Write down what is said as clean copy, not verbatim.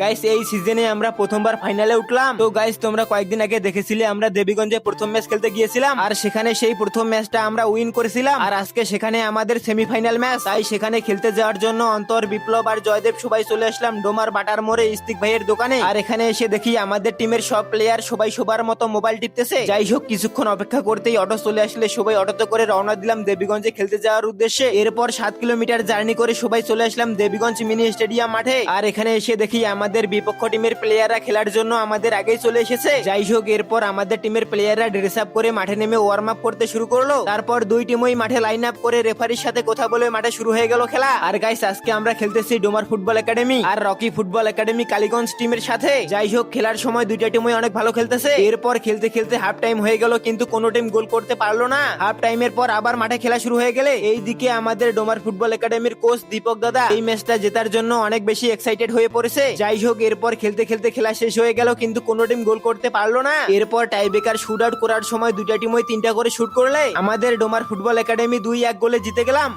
Guys এই সিজনে আমরা প্রথমবার ফাইনালে উঠলাম। তো গাইস তোমরা কয়েকদিন আগে দেখেছিলে আমরা দেবীগঞ্জে প্রথম ম্যাচ খেলতে গিয়েছিলাম, আর সেখানে সেই প্রথম ম্যাচটা আমরা উইন করেছিলাম। আর আজকে সেখানে আমাদের সেমিফাইনাল ম্যাচ, তাই সেখানে খেলতে যাওয়ার জন্য অন্তর, বিপ্লব আর জয়দেব সবাই চলে আসলাম ডোমার বাটার মোড়ে ইস্তিক ভাইয়ের দোকানে। আর এখানে এসে দেখি আমাদের টিমের সব প্লেয়ার সবাই সবার মতো মোবাইল টিপতেছে। যাই হোক কিছুক্ষণ অপেক্ষা করতেই অটো চলে আসলে সবাই অটোতে করে রওনা দিলাম দেবীগঞ্জে খেলতে যাওয়ার উদ্দেশ্যে। এরপর 7 কিলোমিটার জার্নি করে সবাই চলে আসলাম দেবীগঞ্জ মিনি স্টেডিয়াম মাঠে। আর এখানে এসে দেখি আমাদের বিপক্ষ টিমের প্লেয়াররা খেলার জন্য আমাদের আগেই চলে এসেছে। যাই হোক এরপর আমাদের টিমের প্লেয়াররা ড্রেস আপ করে মাঠে নেমে ওয়ার্ম আপ করতে শুরু করলো। তারপর দুই টিমই মাঠে লাইন আপ করে রেফারির সাথে কথা বলে মাঠে শুরু হয়ে গেল খেলা। আর গাইস আজকে আমরা খেলতেছি ডোমার ফুটবল একাডেমি আর রকি ফুটবল একাডেমি কালীগঞ্জ টিমের সাথে। যাই হোক খেলার সময় দুইটা টিমই অনেক ভালো খেলতেছে। এরপর খেলতে খেলতে হাফ টাইম হয়ে গেল, কিন্তু কোনো টিম গোল করতে পারলো না। হাফ টাইমের পর আবার মাঠে খেলা শুরু হয়ে গেলে এইদিকে আমাদের ডোমার ফুটবল একাডেমির কোচ দীপক দাদা এই ম্যাচটা জেতার জন্য অনেক বেশি এক্সাইটেড হয়ে পড়েছে। যাই হোক এরপর খেলতে খেলতে খেলা শেষ হয়ে গেল, কিন্তু কোনো টিম গোল করতে পারলো না। এরপর টাই ব্রেকার শুট আউট করার সময় দুইটা টিমই 3টা করে শুট করলে আমাদের ডোমার ফুটবল একাডেমি 2-1 গোলে জিতে গেলাম।